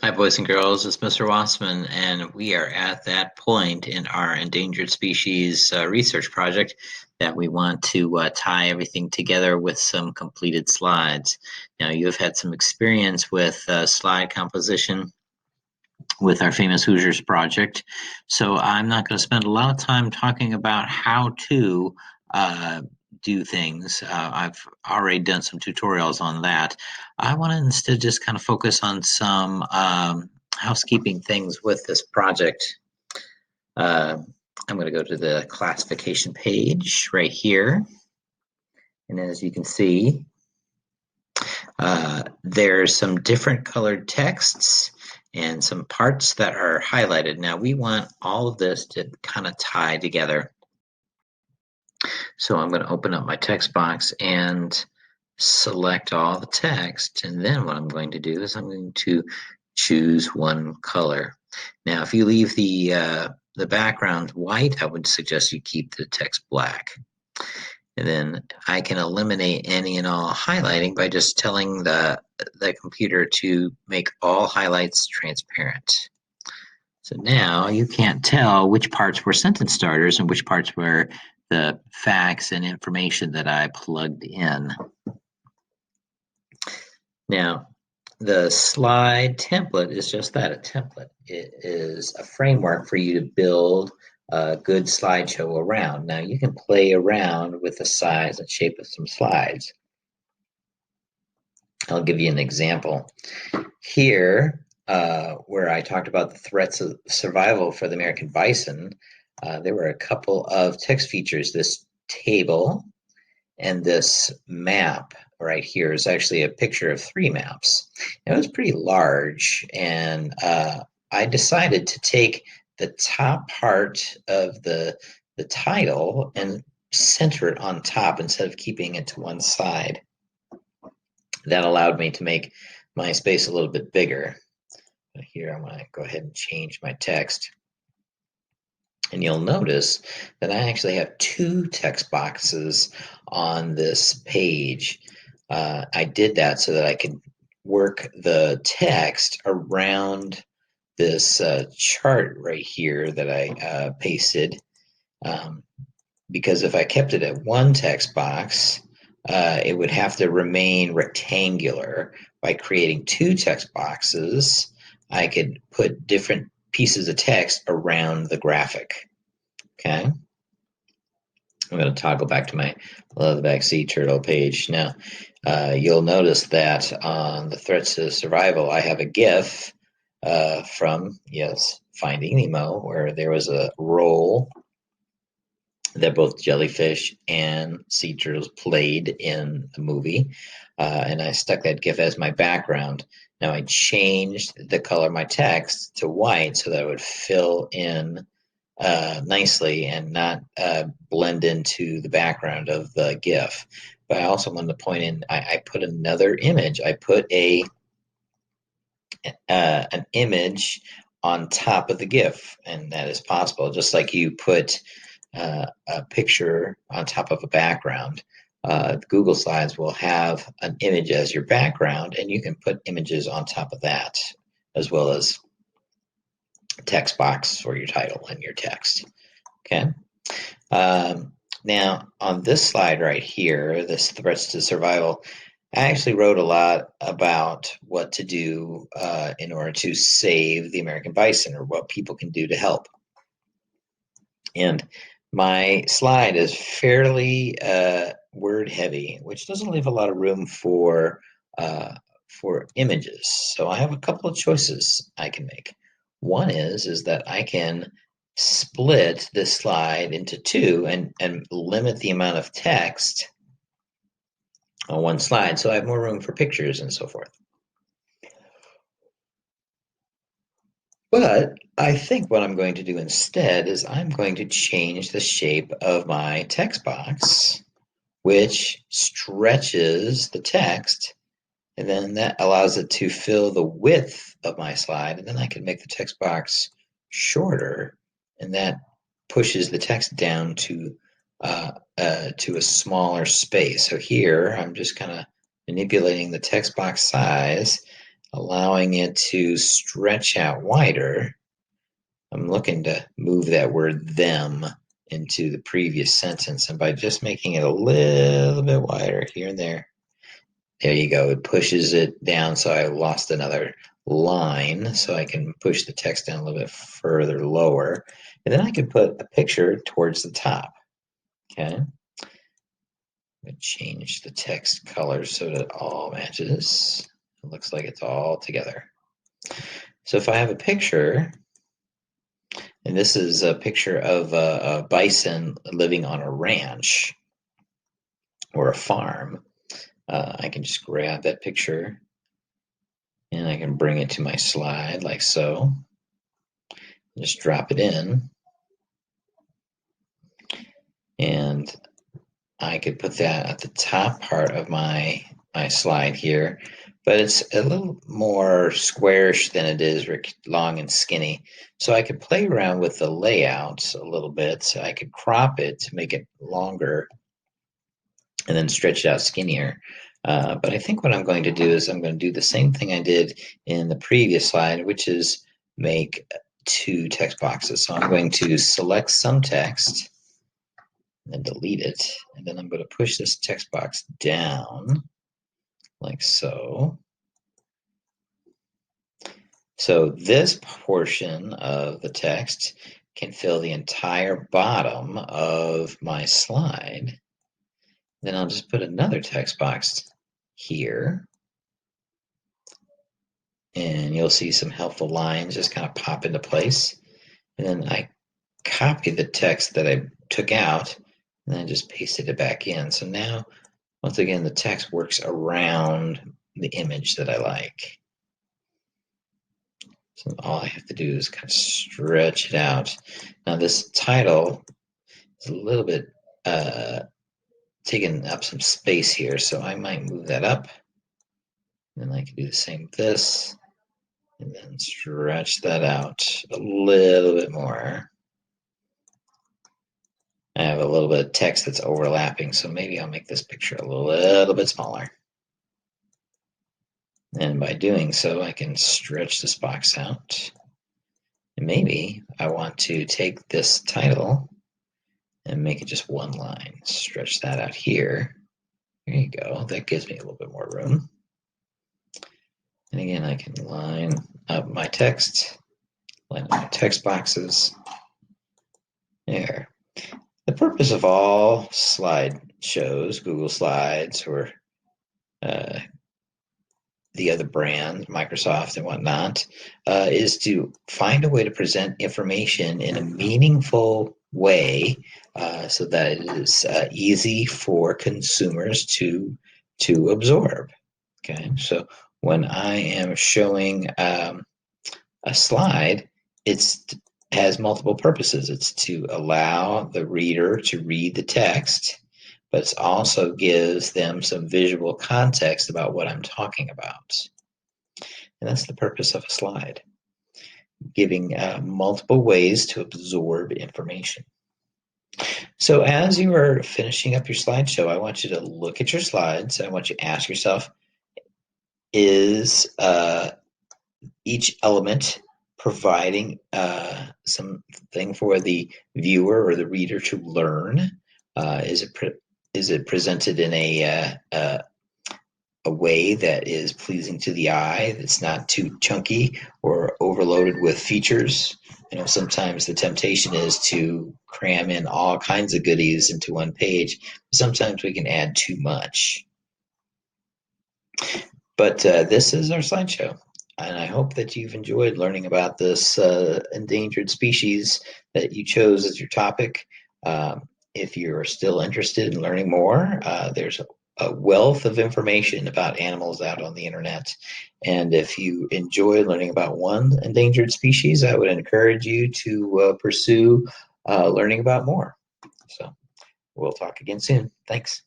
Hi, boys and girls. It's Mr. Wasemann, and we are at that point in our endangered species research project that we want to tie everything together with some completed slides. Now, you have had some experience with slide composition with our famous Hoosiers project, so I'm not going to spend a lot of time talking about how to do things. I've already done some tutorials on that. I want to instead just kind of focus on some housekeeping things with this project. I'm going to go to the classification page right here. And as you can see, there's some different colored texts and some parts that are highlighted. Now we want all of this to kind of tie together. So I'm going to open up my text box and select all the text. And then what I'm going to do is I'm going to choose one color. Now, if you leave the background white, I would suggest you keep the text black. And then I can eliminate any and all highlighting by just telling the computer to make all highlights transparent. So now you can't tell which parts were sentence starters and which parts were the facts and information that I plugged in. Now, the slide template is just that, a template. It is a framework for you to build a good slideshow around. Now, you can play around with the size and shape of some slides. I'll give you an example. Here, where I talked about the threats of survival for the American bison, there were a couple of text features. This table and this map right here is actually a picture of 3 maps. It was pretty large, and I decided to take the top part of the title and center it on top instead of keeping it to one side. That allowed me to make my space a little bit bigger. But here I'm going to go ahead and change my text. And you'll notice that I actually have 2 text boxes on this page. I did that so that I could work the text around this chart right here that I pasted. Because if I kept it at one text box, it would have to remain rectangular. By creating 2 text boxes, I could put different pieces of text around the graphic. Okay. I'm going to toggle back to my leatherback sea turtle page. Now, you'll notice that on the threats to survival, I have a GIF from, yes, Finding Nemo, where there was a role that both jellyfish and sea turtles played in the movie. And I stuck that GIF as my background. Now I changed the color of my text to white so that it would fill in nicely and not blend into the background of the GIF. But I also wanted to point in, I put another image. I put an image on top of the GIF, and that is possible. Just like you put a picture on top of a background. Google Slides will have an image as your background, and you can put images on top of that, as well as text box for your title and your text. Okay. Now, on this slide right here, this threats to survival, I actually wrote a lot about what to do in order to save the American bison, or what people can do to help. And my slide is fairly word heavy, which doesn't leave a lot of room for images. So I have a couple of choices I can make. One is that I can split this slide into 2 and limit the amount of text on one slide, so I have more room for pictures and so forth. But I think what I'm going to do instead is I'm going to change the shape of my text box, which stretches the text, and then that allows it to fill the width of my slide, and then I can make the text box shorter, and that pushes the text down to a smaller space. So here I'm just kind of manipulating the text box size allowing it to stretch out wider. I'm looking to move that word them into the previous sentence, and by just making it a little bit wider here and there, there you go. It pushes it down, so I lost another line, so I can push the text down a little bit further lower, and then I can put a picture towards the top. Okay. Change the text color so that it all matches. It looks like it's all together. So if I have a picture, and this is a picture of a bison living on a ranch or a farm, I can just grab that picture and I can bring it to my slide like so. Just drop it in, and I could put that at the top part of my slide here, but it's a little more squarish than it is long and skinny. So I could play around with the layout a little bit. So I could crop it to make it longer and then stretch it out skinnier. But I think what I'm going to do is I'm going to do the same thing I did in the previous slide, which is make two text boxes. So I'm going to select some text and then delete it. And then I'm going to push this text box down like so. So this portion of the text can fill the entire bottom of my slide. Then I'll just put another text box here. And you'll see some helpful lines just kind of pop into place. And then I copy the text that I took out and then just pasted it back in. So now, once again, the text works around the image that I like. So all I have to do is kind of stretch it out. Now this title is a little bit taking up some space here, so I might move that up. And then I can do the same with this, and then stretch that out a little bit more. I have a little bit of text that's overlapping, so maybe I'll make this picture a little bit smaller. And by doing so, I can stretch this box out. And maybe I want to take this title and make it just one line. Stretch that out here. There you go. That gives me a little bit more room. And again, I can line up my text, line up my text boxes. There. The purpose of all slideshows, Google Slides or the other brands, Microsoft and whatnot, is to find a way to present information in a meaningful way so that it is easy for consumers to absorb. Okay, so when I am showing a slide, it has multiple purposes. It's to allow the reader to read the text, but it also gives them some visual context about what I'm talking about. And that's the purpose of a slide, giving multiple ways to absorb information. So as you are finishing up your slideshow, I want you to look at your slides. I want you to ask yourself, is each element providing something for the viewer or the reader to learn? Is it presented in a way that is pleasing to the eye, that's not too chunky or overloaded with features? You know, sometimes the temptation is to cram in all kinds of goodies into one page. Sometimes we can add too much. But this is our slideshow. And I hope that you've enjoyed learning about this endangered species that you chose as your topic. If you're still interested in learning more, there's a wealth of information about animals out on the internet. And if you enjoy learning about one endangered species, I would encourage you to pursue learning about more. So we'll talk again soon. Thanks.